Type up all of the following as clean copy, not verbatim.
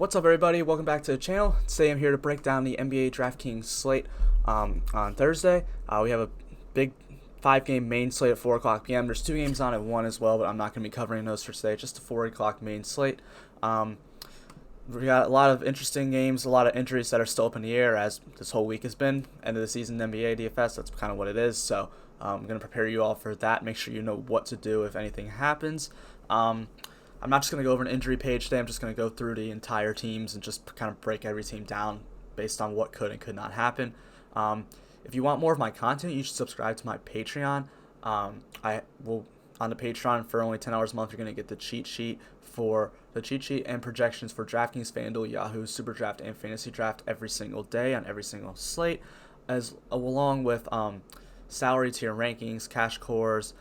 What's up, everybody? Welcome back to the channel. Today I'm here to break down the NBA DraftKings slate on Thursday. We have a big 5-game main slate at 4 o'clock p.m. There's 2 games on at 1 as well, but I'm not going to be covering those for today. Just a 4 o'clock main slate. We got a lot of interesting games, a lot of injuries that are still up in the air, as this whole week has been. End of the season NBA DFS, that's kind of what it is. So I'm going to prepare you all for that. Make sure you know what to do if anything happens. I'm not just going to go over an injury page today. I'm just going to go through the entire teams and just kind of break every team down based on what could and could not happen. If you want more of my content, you should subscribe to my Patreon. I will on the Patreon for only $10 a month. You're going to get the cheat sheet and projections for DraftKings, FanDuel, Yahoo, Super Draft, and Fantasy Draft every single day on every single slate, as along with salary tier rankings, cash cores,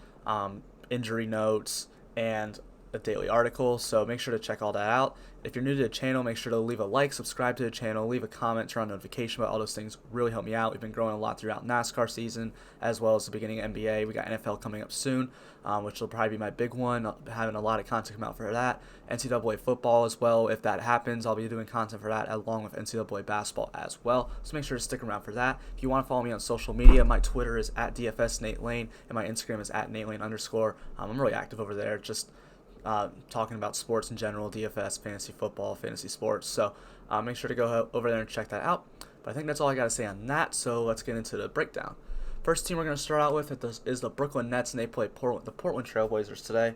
injury notes, and a daily article. So make sure to check all that out. If you're new to the channel, make sure to leave a like, subscribe to the channel, leave a comment, turn on notification bell. All those things really help me out. We've been growing a lot throughout NASCAR season as well as the beginning of NBA. We got NFL coming up soon, which will probably be my big one. I'll be having a lot of content come out for that. NCAA football as well. If that happens, I'll be doing content for that along with NCAA basketball as well. So make sure to stick around for that. If you want to follow me on social media, my Twitter is at DFSNateLane and my Instagram is at NateLane_. I'm really active over there. Just talking about sports in general, DFS, fantasy football, fantasy sports. So make sure to go over there and check that out. But I think that's all I got to say on that. So let's get into the breakdown. First team we're going to start out with is the Brooklyn Nets, and they play the Portland Trailblazers today.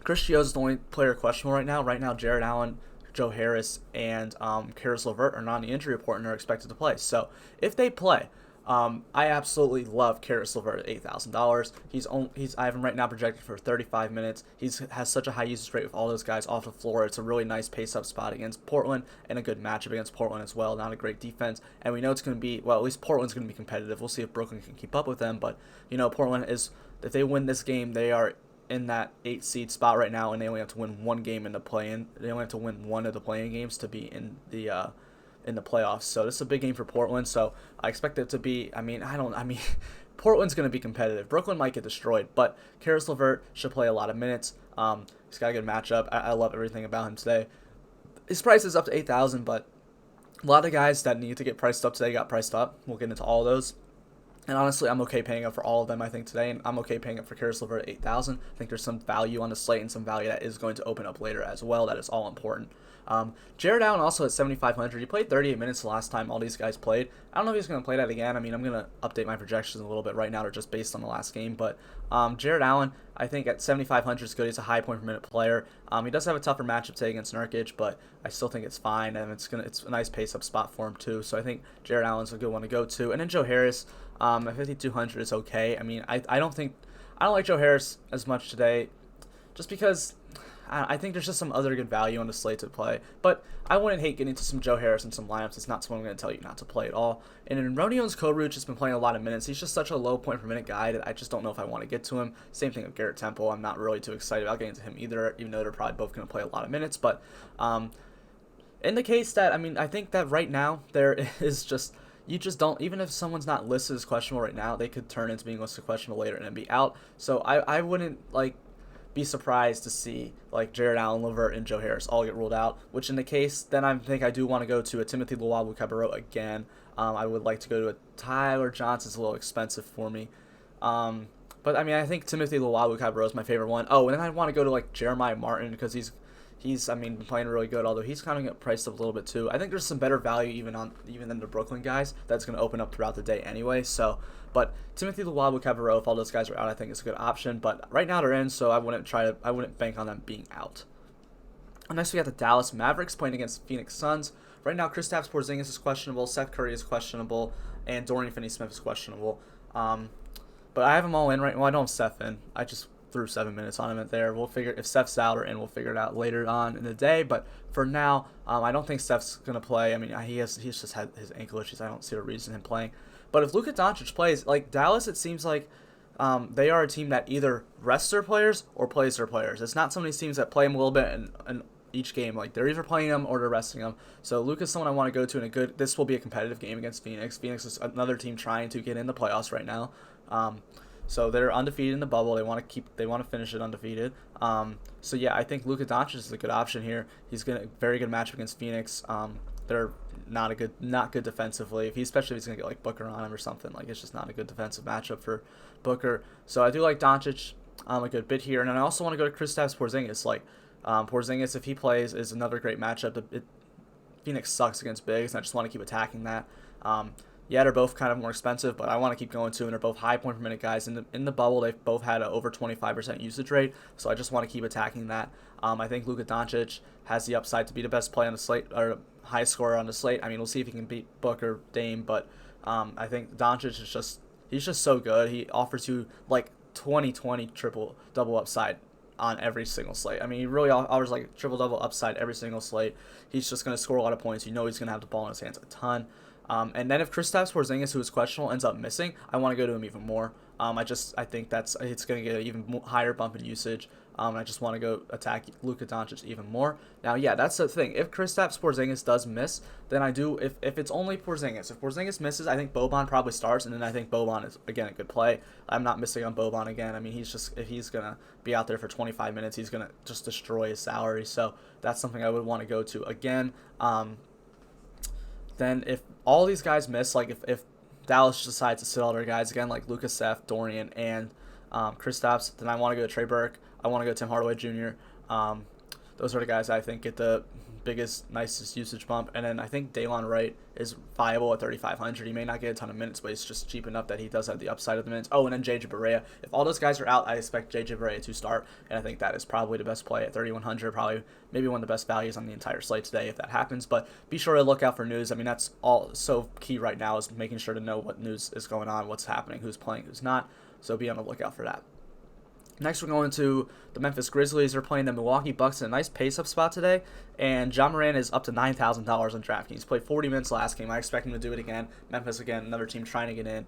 Chris Gio's the only player questionable right now. Right now, Jared Allen, Joe Harris, and Karis LeVert are not on the injury report and are expected to play. So if they play, I absolutely love Karis LeVert at $8,000. I have him right now projected for 35 minutes. He has such a high usage rate with all those guys off the floor. It's a really nice pace-up spot against Portland and a good matchup against Portland as well. Not a great defense, and we know it's going to be, well, at least Portland's going to be competitive. We'll see if Brooklyn can keep up with them, but, Portland is, if they win this game, they are in that 8 seed spot right now, and they only have to win one game in the play-in. They only have to win one of the play-in games to be in the playoffs. So this is a big game for Portland. So I expect it to be, Portland's going to be competitive. Brooklyn might get destroyed, but Karis LeVert should play a lot of minutes. He's got a good matchup. I love everything about him today. His price is up to $8,000, but a lot of guys that need to get priced up today got priced up. We'll get into all of those. And honestly, I'm okay paying up for all of them, I think, today. And I'm okay paying up for Karis LeVert at $8,000. I think there's some value on the slate and some value that is going to open up later as well. That is all important. Jared Allen also at 7,500. He played 38 minutes the last time all these guys played. I don't know if he's going to play that again. I'm going to update my projections a little bit right now. They're just based on the last game. But Jared Allen, I think at 7,500 is good. He's a high point per minute player. He does have a tougher matchup today against Nurkic, but I still think it's fine. And it's a nice pace up spot for him too. So I think Jared Allen's a good one to go to. And then Joe Harris at 5,200 is okay. I don't like Joe Harris as much today, just because I think there's just some other good value on the slate to play. But I wouldn't hate getting to some Joe Harris and some lineups. It's not someone I'm going to tell you not to play at all. And then Rodions Kuruc has been playing a lot of minutes. He's just such a low point per minute guy that I just don't know if I want to get to him. Same thing with Garrett Temple. I'm not really too excited about getting to him either, even though they're probably both going to play a lot of minutes. But in the case that, I think that right now there is just, you just don't, even if someone's not listed as questionable right now, they could turn into being listed questionable later and then be out. So I wouldn't be surprised to see Jared Allen, LeVert, and Joe Harris all get ruled out, which in the case, then I think I do want to go to a Timothy Luwawu-Cabarrot again. I would like to go to a Tyler Johnson's a little expensive for me. But I think Timothy Luwawu-Cabarrot is my favorite one. Oh, and then I want to go to Jeremiah Martin because he's been playing really good, although he's kind of get priced up a little bit too. I think there's some better value even than the Brooklyn guys that's going to open up throughout the day anyway. So, but Timothy Luwawu-Cabarrot, if all those guys are out, I think is a good option. But right now they're in, so I wouldn't bank on them being out. Next we got the Dallas Mavericks playing against Phoenix Suns. Right now Kristaps Porzingis is questionable, Seth Curry is questionable, and Dorian Finney-Smith is questionable. But I have them all in right now. Well, I don't have Seth in. I just threw 7 minutes on him at there. We'll figure if Steph's out or in, we'll figure it out later on in the day. But for now, I don't think Steph's gonna play. He's just had his ankle issues. I don't see a reason him playing. But if Luka Doncic plays, Dallas, it seems like they are a team that either rests their players or plays their players. It's not some of these teams that play them a little bit in each game. They're either playing them or they're resting them. So Luka's someone I want to go to in a good. This will be a competitive game against Phoenix. Phoenix is another team trying to get in the playoffs right now. So they're undefeated in the bubble. They want to finish it undefeated. So yeah, I think Luka Doncic is a good option here. He's gonna very good matchup against Phoenix. They're not good defensively. Especially if he's gonna get like Booker on him or something, like it's just not a good defensive matchup for Booker. So I do like Doncic a good bit here, and I also want to go to Kristaps Porzingis. Like Porzingis, if he plays, is another great matchup. Phoenix sucks against bigs, and I just want to keep attacking that. Yeah, they're both kind of more expensive, but I want to keep going too, and they're both high point per minute guys. In the bubble, they've both had an over 25% usage rate, so I just want to keep attacking that. I think Luka Doncic has the upside to be the best play on the slate, or high scorer on the slate. I mean, we'll see if he can beat Booker, Dame, but I think Doncic he's just so good. He offers you like 20-20 triple double upside on every single slate. I mean, he really offers like triple double upside every single slate. He's just going to score a lot of points. You know he's going to have the ball in his hands a ton. And then if Kristaps Porzingis, who is questionable, ends up missing, I want to go to him even more. I think it's going to get an even higher bump in usage. I just want to go attack Luka Doncic even more. Now, yeah, that's the thing. If Kristaps Porzingis does miss, then I do. If it's only Porzingis, if Porzingis misses, I think Boban probably starts, and then I think Boban is again a good play. I'm not missing on Boban again. I mean, if he's gonna be out there for 25 minutes, he's gonna just destroy his salary. So that's something I would want to go to again. Then if all these guys miss, like if Dallas decides to sit all their guys again, like Lucas, Seth, Dorian, and Kristaps, then I want to go to Trey Burke. I want to go Tim Hardaway Jr. Those are the guys I think get the biggest, nicest usage bump. And then I think Daylon Wright is viable at 3,500. He may not get a ton of minutes, but he's just cheap enough that he does have the upside of the minutes. Oh, and then JJ Barea. If all those guys are out, I expect JJ Barea to start, and I think that is probably the best play at 3,100. Probably maybe one of the best values on the entire slate today if that happens. But be sure to look out for news. I mean, that's all so key right now is making sure to know what news is going on, what's happening, who's playing, who's not. So be on the lookout for that. Next, we're going to the Memphis Grizzlies. They're playing the Milwaukee Bucks in a nice pace-up spot today, and John Moran is up to $9,000 on DraftKings. He played 40 minutes last game. I expect him to do it again. Memphis, again, another team trying to get in.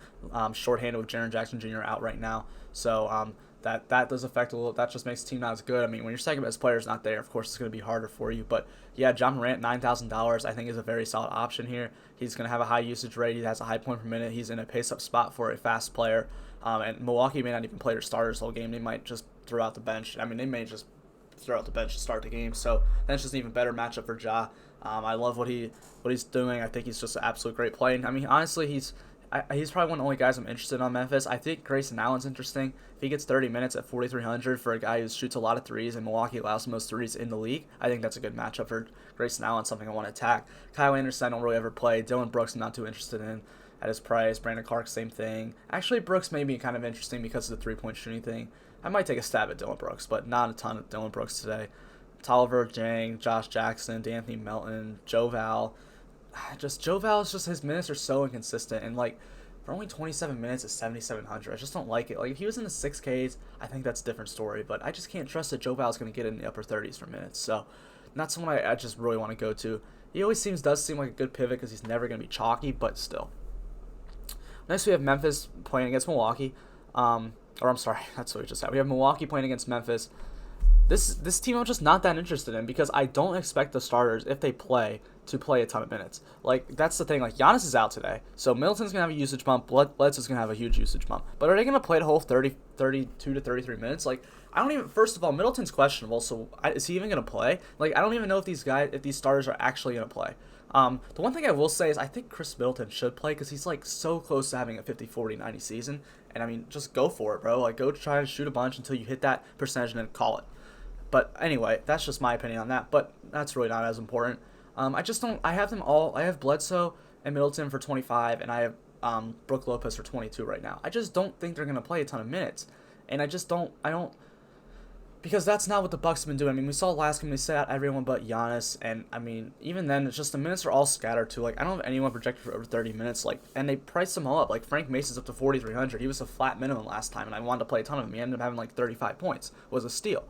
Shorthanded with Jaren Jackson Jr. out right now, so that does affect a little. That just makes the team not as good. I mean, when your second best player is not there, of course, it's going to be harder for you. But yeah, John Morant, $9,000, I think is a very solid option here. He's going to have a high usage rate. He has a high point per minute. He's in a pace-up spot for a fast player. And Milwaukee may not even play their starters the whole game. They might just throw out the bench. I mean, they may just throw out the bench to start the game. So that's just an even better matchup for Ja. I love what he's doing. I think he's just an absolute great play. I mean, honestly, he's probably one of the only guys I'm interested in on Memphis. I think Grayson Allen's interesting. If he gets 30 minutes at 4,300 for a guy who shoots a lot of threes and Milwaukee allows the most threes in the league, I think that's a good matchup for Grayson Allen, something I want to attack. Kyle Anderson, I don't really ever play. Dylan Brooks, I'm not too interested in at his price. Brandon Clark, same thing. Actually, Brooks may be kind of interesting because of the three-point shooting thing. I might take a stab at Dylan Brooks, but not a ton of Dylan Brooks today. Tolliver, Jang, Josh Jackson, D'Anthony Melton, Joe Val. Joe Val is just, his minutes are so inconsistent, and like for only 27 minutes at 7,700, I just don't like it. Like if he was in the 6Ks, I think that's a different story, but I just can't trust that Joe Val is going to get in the upper 30s for minutes. So not someone I just really want to go to. He always does seem like a good pivot because he's never going to be chalky, but still. Next, we have Memphis playing against Milwaukee. I'm sorry, that's what we just had. We have Milwaukee playing against Memphis. This team I'm just not that interested in because I don't expect the starters, if they play, to play a ton of minutes. Like, that's the thing. Like, Giannis is out today, so Middleton's going to have a usage bump. Bledsoe's going to have a huge usage bump. But are they going to play the whole 32 to 33 minutes? Like, I don't even, first of all, Middleton's questionable, so is he even going to play? Like, I don't even know if these starters are actually going to play. The one thing I will say is I think Chris Middleton should play because he's, like, so close to having a 50, 40, 90 season. And, I mean, just go for it, bro. Like, go try to shoot a bunch until you hit that percentage and then call it. But anyway, that's just my opinion on that. But that's really not as important. I have them all. I have Bledsoe and Middleton for 25, and I have Brook Lopez for 22 right now. I just don't think they're going to play a ton of minutes. And I don't, because that's not what the Bucks have been doing. I mean, we saw last game they set out everyone but Giannis, and I mean, even then, it's just the minutes are all scattered too. Like, I don't have anyone projected for over 30 minutes. Like, and they priced them all up. Like, Frank Mason's up to 4,300. He was a flat minimum last time, and I wanted to play a ton of him. He ended up having like 35 points. It was a steal.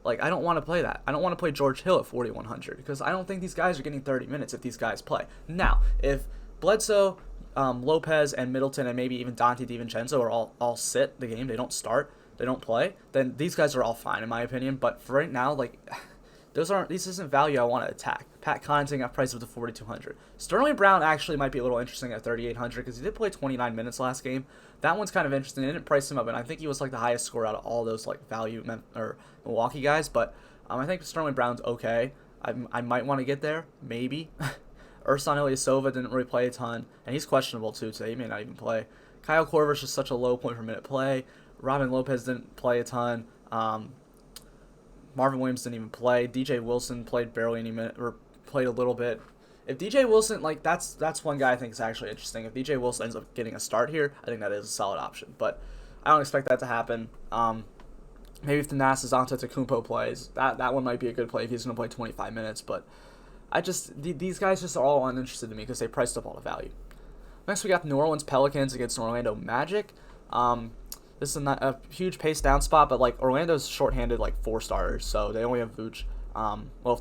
Like, I don't want to play that. I don't want to play George Hill at 4,100 because I don't think these guys are getting 30 minutes if these guys play. Now, if Bledsoe, Lopez, and Middleton, and maybe even Dante DiVincenzo are all sit the game, they don't start, they don't play, then these guys are all fine in my opinion. But for right now, like, These isn't value I want to attack. Pat Connaughton got priced up to 4,200. Sterling Brown actually might be a little interesting at 3,800 because he did play 29 minutes last game. That one's kind of interesting. They didn't price him up, and I think he was like the highest score out of all those like value or Milwaukee guys. But I think Sterling Brown's okay. I might want to get there, maybe. Ersan Ilyasova didn't really play a ton, and he's questionable too today. He may not even play. Kyle Korver's just such a low point per minute play. Robin Lopez didn't play a ton. Marvin Williams didn't even play. DJ Wilson played barely any minute, or played a little bit. If DJ Wilson, like that's one guy I think is actually interesting. If DJ Wilson ends up getting a start here, I think that is a solid option. But I don't expect that to happen. Maybe if the Thanasis Antetokounmpo plays, that one might be a good play if he's going to play 25 minutes. But these guys just are all uninterested to me because they priced up all the value. Next we got the New Orleans Pelicans against Orlando Magic. This is a huge pace down spot, but like Orlando's shorthanded like 4 starters, so they only have Vooch,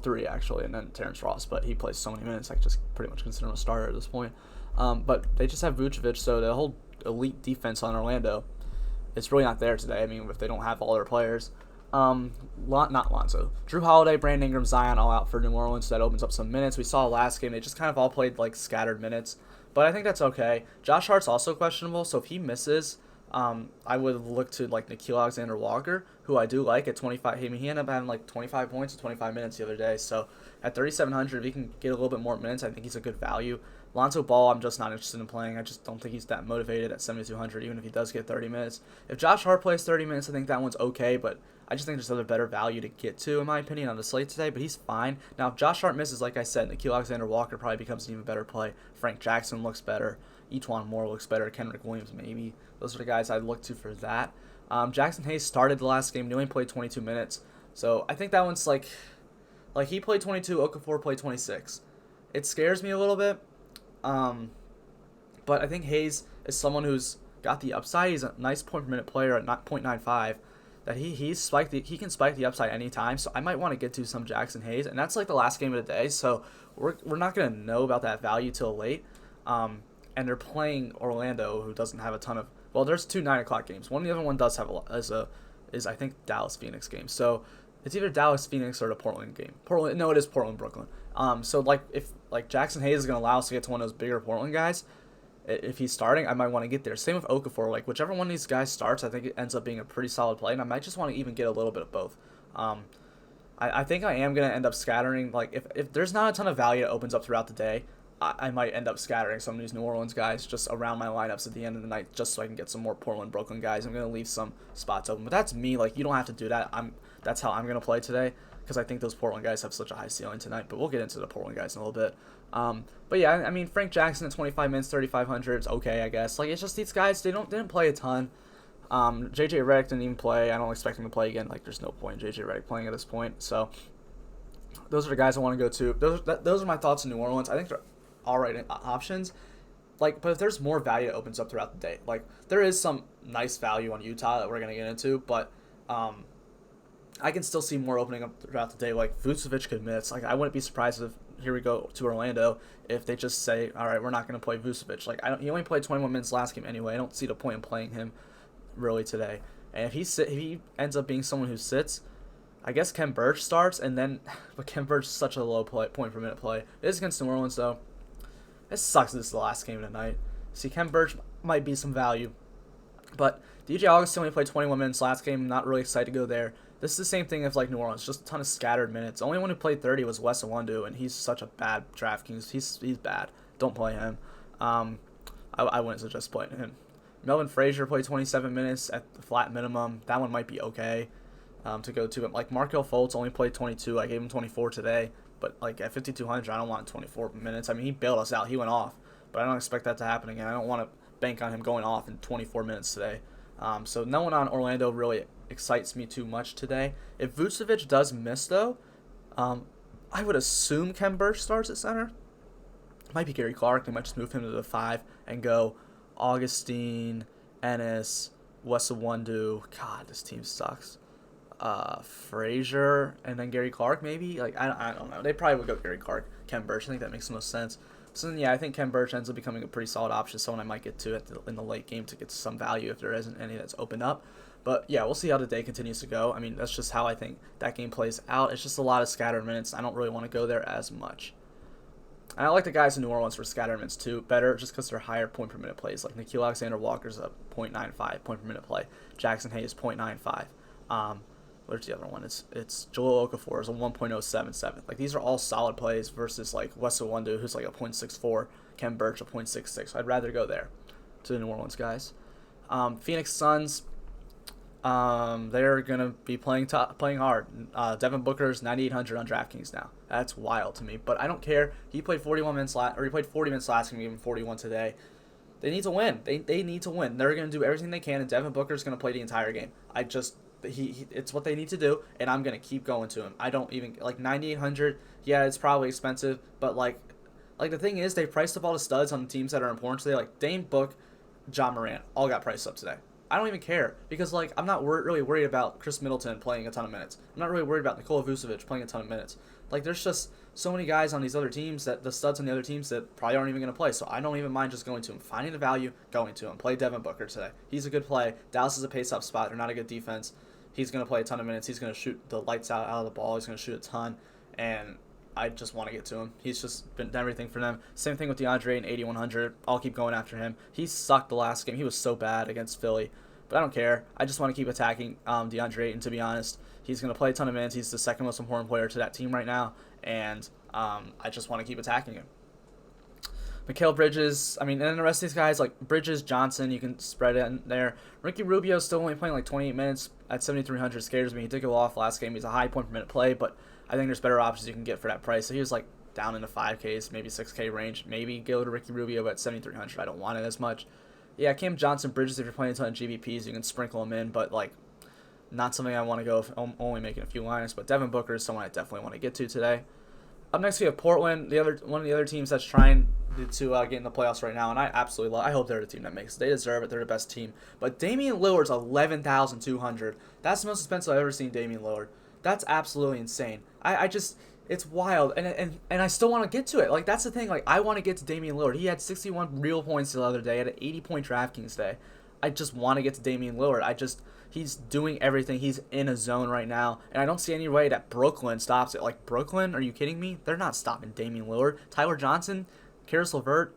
3 actually, and then Terrence Ross, but he plays so many minutes, I just pretty much consider him a starter at this point. But they just have Vucevic, so the whole elite defense on Orlando is really not there today. I mean, if they don't have all their players. Not Lonzo. Drew Holiday, Brandon Ingram, Zion all out for New Orleans, so that opens up some minutes. We saw last game, they just kind of all played like scattered minutes, but I think that's okay. Josh Hart's also questionable, so if he misses, I would look to like Nickeil Alexander-Walker, who I do like at 25. I mean, he ended up having like 25 points in 25 minutes the other day. So at 3,700, if he can get a little bit more minutes, I think he's a good value. Lonzo Ball, I'm just not interested in playing. I just don't think he's that motivated at 7,200, even if he does get 30 minutes. If Josh Hart plays 30 minutes, I think that one's okay, but I just think there's other better value to get to, in my opinion, on the slate today, but he's fine. Now, if Josh Hart misses, like I said, Nickeil Alexander-Walker probably becomes an even better play. Frank Jackson looks better. Etuan Moore looks better. Kendrick Williams, maybe. Those are the guys I'd look to for that. Jackson Hayes started the last game. He only played 22 minutes. So I think that one's like he played 22, Okafor played 26. It scares me a little bit. But I think Hayes is someone who's got the upside. He's a nice point per minute player at 0.95. That he can spike the upside anytime. So I might want to get to some Jackson Hayes. And that's like the last game of the day. So we're not going to know about that value till late. And they're playing Orlando, who doesn't have a ton of. Well, there's 2 9:00 games. The other one does have is I think Dallas Phoenix game. So it's either Dallas Phoenix or the Portland game. It is Portland Brooklyn. So like if like Jackson Hayes is gonna allow us to get to one of those bigger Portland guys, if he's starting, I might want to get there. Same with Okafor. Like whichever one of these guys starts, I think it ends up being a pretty solid play, and I might just want to even get a little bit of both. I think I am gonna end up scattering. Like if there's not a ton of value that opens up throughout the day, I might end up scattering some of these New Orleans guys just around my lineups at the end of the night just so I can get some more Portland, Brooklyn guys. I'm going to leave some spots open. But that's me. Like, you don't have to do that. That's how I'm going to play today because I think those Portland guys have such a high ceiling tonight. But we'll get into the Portland guys in a little bit. But yeah, I mean, Frank Jackson at 25 minutes, 3,500 is okay, I guess. Like, it's just these guys, they didn't play a ton. JJ Redick didn't even play. I don't expect him to play again. Like, there's no point in JJ Redick playing at this point. So those are the guys I want to go to. Those are my thoughts on New Orleans. I think they're all right options. Like, but if there's more value that opens up throughout the day, like there is some nice value on Utah that we're gonna get into, but I can still see more opening up throughout the day. Like Vucevic could miss. Like I wouldn't be surprised if here we go to Orlando if they just say, all right, we're not gonna play Vucevic. Like he only played 21 minutes last game anyway. I don't see the point in playing him really today. And if he ends up being someone who sits, I guess Ken Birch starts, and then but Ken Birch is such a low point per minute play. It is against New Orleans though. It sucks this is the last game of the night. See, Ken Birch might be some value. But DJ Augustin only played 21 minutes last game. Not really excited to go there. This is the same thing as like New Orleans. Just a ton of scattered minutes. The only one who played 30 was Wes Iwundu, and he's such a bad DraftKings. He's bad. Don't play him. I wouldn't suggest playing him. Melvin Frazier played 27 minutes at the flat minimum. That one might be okay to go to. But like Markelle Fultz only played 22. I gave him 24 today. But, like, at 5,200, I don't want 24 minutes. I mean, he bailed us out. He went off. But I don't expect that to happen again. I don't want to bank on him going off in 24 minutes today. So no one on Orlando really excites me too much today. If Vucevic does miss, though, I would assume Ken Birch starts at center. It might be Gary Clark. They might just move him to the 5 and go Augustine, Ennis, Wes Iwundu. God, this team sucks. Frazier, and then Gary Clark, maybe? Like, I don't know. They probably would go Gary Clark, Ken Birch. I think that makes the most sense. So then, yeah, I think Ken Birch ends up becoming a pretty solid option, someone I might get to in the late game to get some value if there isn't any that's opened up. But yeah, we'll see how the day continues to go. I mean, that's just how I think that game plays out. It's just a lot of scattered minutes. I don't really want to go there as much. And I like the guys in New Orleans for scatter minutes too better, just because they're higher point per minute plays. Like Nickeil Alexander-Walker's a .95 point per minute play. Jackson Hayes .95. Where's the other one? It's Joel Okafor is a 1.077. Like these are all solid plays versus like Wes Iwundu, who's like a .64, Ken Birch a .66. So I'd rather go there to the New Orleans guys. Phoenix Suns. They're gonna be playing hard. Devin Booker's 9,800 on DraftKings now. That's wild to me, but I don't care. He played 40 minutes last game, even 41 today. They need to win. They need to win. They're gonna do everything they can, and Devin Booker's gonna play the entire game. It's what they need to do, and I'm gonna keep going to him. I don't even like 9,800. Yeah, it's probably expensive, but like the thing is, they priced up all the studs on the teams that are important today. Like Dame, Book, John Morant, all got priced up today. I don't even care because like I'm not really worried about Chris Middleton playing a ton of minutes. I'm not really worried about Nikola Vucevic playing a ton of minutes. Like there's just so many guys on these other teams that the studs on the other teams that probably aren't even going to play. So I don't even mind just going to him, finding the value, going to him. Play Devin Booker today. He's a good play. Dallas is a pace-up spot. They're not a good defense. He's going to play a ton of minutes. He's going to shoot the lights out of the ball. He's going to shoot a ton, and I just want to get to him. He's just been everything for them. Same thing with DeAndre and 8,100. I'll keep going after him. He sucked the last game. He was so bad against Philly. But I don't care. I just want to keep attacking DeAndre, and to be honest, he's going to play a ton of minutes. He's the second most important player to that team right now, and I just want to keep attacking him. Mikal Bridges, and then the rest of these guys, like Bridges, Johnson, you can spread it in there. Ricky Rubio still only playing like 28 minutes at 7,300 scares me. He did go off last game. He's a high point per minute play, but I think there's better options you can get for that price. So he was like down in the 5Ks, maybe 6K range. Maybe go to Ricky Rubio, but at 7,300, I don't want it as much. Yeah, Cam Johnson, Bridges, if you're playing a ton of GVPs, you can sprinkle them in, but like not something I want to go if I'm only making a few liners. But Devin Booker is someone I definitely want to get to today. Up next, we have Portland, one of the other teams that's trying to get in the playoffs right now, and I absolutely love. I hope they're the team that makes it. They deserve it. They're the best team. But Damian Lillard's 11,200. That's the most expensive I've ever seen Damian Lillard. That's absolutely insane. I just it's wild, and I still want to get to it. Like that's the thing. Like I want to get to Damian Lillard. He had 61 real points the other day. He had an 80-point DraftKings day. I just want to get to Damian Lillard. He's doing everything. He's in a zone right now, and I don't see any way that Brooklyn stops it. Like Brooklyn, are you kidding me? They're not stopping Damian Lillard. Tyler Johnson, Karis LeVert,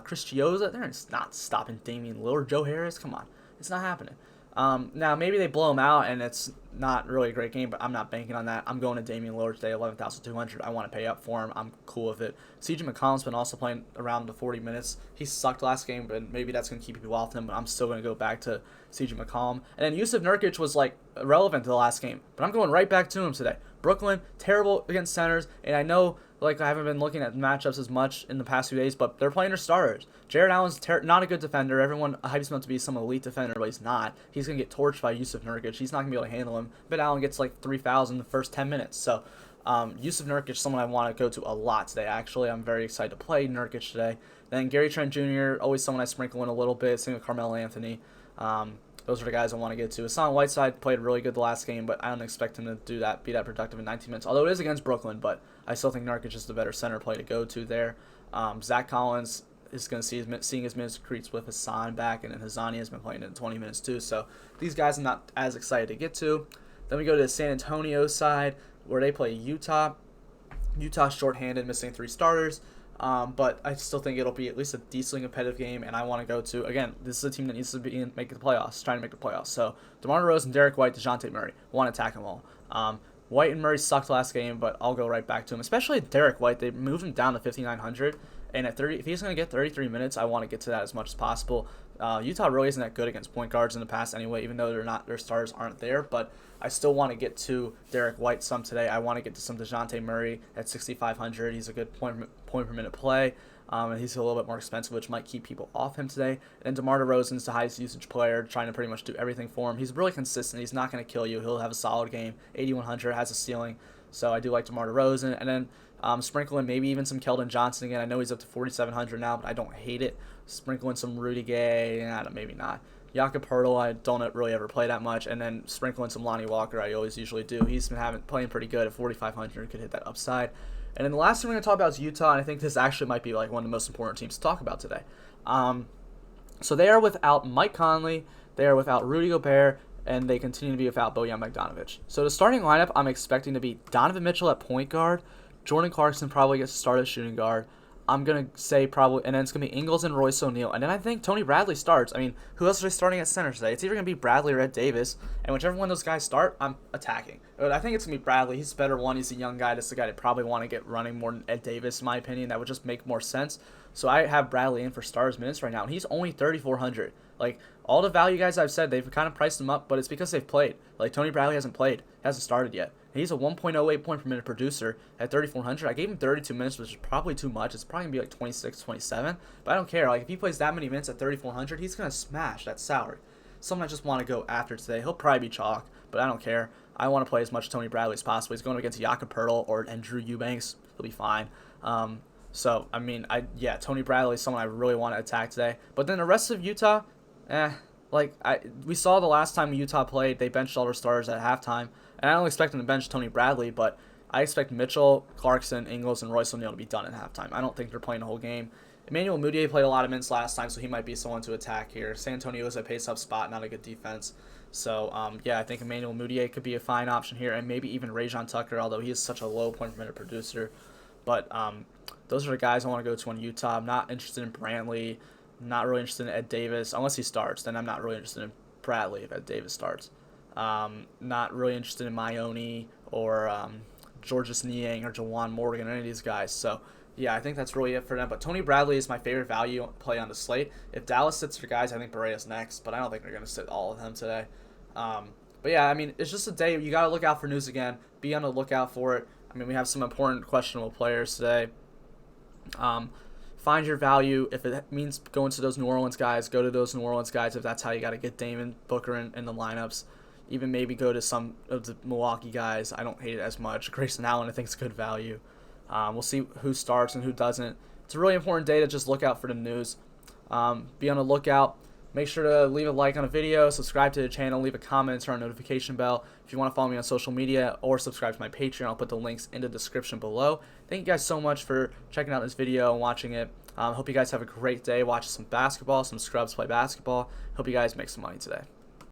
Chris Chioza, they're not stopping Damian Lillard. Joe Harris, come on, it's not happening. Now maybe they blow him out and it's not really a great game, but I'm not banking on that. I'm going to Damian Lillard today, 11,200. I want to pay up for him. I'm cool with it. CJ McCollum's been also playing around the 40 minutes. He sucked last game, but maybe that's going to keep people off him, but I'm still going to go back to CJ McCollum. And then Yusuf Nurkic was like irrelevant to the last game, but I'm going right back to him today. Brooklyn, terrible against centers, and I know like I haven't been looking at matchups as much in the past few days, but they're playing their starters. Jared Allen's not a good defender. Everyone hypes him up to be some elite defender, but he's not. He's going to get torched by Yusuf Nurkic. He's not going to be able to handle him. But Allen gets like 3,000 the first 10 minutes. So Yusuf Nurkic, someone I want to go to a lot today, actually. I'm very excited to play Nurkic today. Then Gary Trent Jr., always someone I sprinkle in a little bit. Same with Carmelo Anthony. Those are the guys I want to get to. Hassan Whiteside played really good the last game, but I don't expect him to be that productive in 19 minutes. Although it is against Brooklyn, but I still think Nurkic is the better center play to go to there. Zach Collins is going to seeing his minutes decrease with Hassan back, and then Hazani has been playing in 20 minutes too. So these guys I'm not as excited to get to. Then we go to the San Antonio side where they play Utah. Utah's shorthanded, missing 3 starters. But I still think it'll be at least a decently competitive game, and I want to go to, again, this is a team that needs to be making the playoffs, trying to make the playoffs. So DeMar DeRozan, Derek White, DeJounte Murray, want to attack them all. White and Murray sucked last game, but I'll go right back to him, especially Derek White. They moved him down to 5,900, and at 30, if he's going to get 33 minutes, I want to get to that as much as possible. Utah really isn't that good against point guards in the past anyway, even though their stars aren't there, but I still want to get to Derek White some today. I want to get to some DeJounte Murray at 6,500. He's a good point per minute play, and he's a little bit more expensive, which might keep people off him today. And DeMar DeRozan's the highest usage player, trying to pretty much do everything for him. He's really consistent. He's not going to kill you. He'll have a solid game. 8,100 has a ceiling, so I do like DeMar DeRozan. And then sprinkle in maybe even some Keldon Johnson again. I know he's up to 4,700 now, but I don't hate it. Sprinkle in some Rudy Gay, maybe not. Jakob Poeltl, I don't really ever play that much, and then sprinkle in some Lonnie Walker, I always usually do. He's been playing pretty good at 4,500, could hit that upside. And then the last thing we're going to talk about is Utah, and I think this actually might be like one of the most important teams to talk about today. So they are without Mike Conley, they are without Rudy Gobert, and they continue to be without Bojan Bogdanovic. So the starting lineup, I'm expecting to be Donovan Mitchell at point guard, Jordan Clarkson probably gets to start as shooting guard. I'm going to say probably, and then it's going to be Ingles and Royce O'Neal. And then I think Tony Bradley starts. I mean, who else are they starting at center today? It's either going to be Bradley or Ed Davis. And whichever one of those guys start, I'm attacking. But I think it's going to be Bradley. He's the better one. He's a young guy. That's the guy that probably want to get running more than Ed Davis, in my opinion. That would just make more sense. So I have Bradley in for starters minutes right now. And he's only 3,400. Like, all the value guys I've said, they've kind of priced him up, but it's because they've played. Like, Tony Bradley hasn't played. Hasn't started yet. He's a 1.08 point per minute producer at 3,400. I gave him 32 minutes, which is probably too much. It's probably going to be like 26, 27. But I don't care. Like, if he plays that many minutes at 3,400, he's going to smash that salary. Someone I just want to go after today. He'll probably be chalk, but I don't care. I want to play as much Tony Bradley as possible. He's going against Jakob Poeltl and Drew Eubanks. He'll be fine. So, I mean, Tony Bradley is someone I really want to attack today. But then the rest of Utah, we saw the last time Utah played, they benched all their starters at halftime. And I don't expect them to bench Tony Bradley, but I expect Mitchell, Clarkson, Ingles, and Royce O'Neal to be done at halftime. I don't think they're playing the whole game. Emmanuel Mudiay played a lot of minutes last time, so he might be someone to attack here. San Antonio is a pace-up spot, not a good defense. So, I think Emmanuel Mudiay could be a fine option here, and maybe even Rajon Tucker, although he is such a low point-per-minute producer. But those are the guys I want to go to on Utah. I'm not interested in Brantley. I'm not really interested in Ed Davis. Unless he starts, then I'm not really interested in Bradley if Ed Davis starts. Not really interested in Maione or Georges Niang or Jawan Morgan or any of these guys. So, I think that's really it for them. But Tony Bradley is my favorite value play on the slate. If Dallas sits for guys, I think Berea's next, but I don't think they're going to sit all of them today. It's just a day you got to look out for news again. Be on the lookout for it. I mean, we have some important questionable players today. Find your value. If it means going to those New Orleans guys, go to those New Orleans guys if that's how you got to get Damon Booker in the lineups. Even maybe go to some of the Milwaukee guys. I don't hate it as much. Grayson Allen, I think, is good value. We'll see who starts and who doesn't. It's a really important day to just look out for the news. Be on the lookout. Make sure to leave a like on a video, subscribe to the channel, leave a comment, turn on notification bell. If you want to follow me on social media or subscribe to my Patreon, I'll put the links in the description below. Thank you guys so much for checking out this video and watching it. Hope you guys have a great day. Watch some basketball, some scrubs play basketball. Hope you guys make some money today.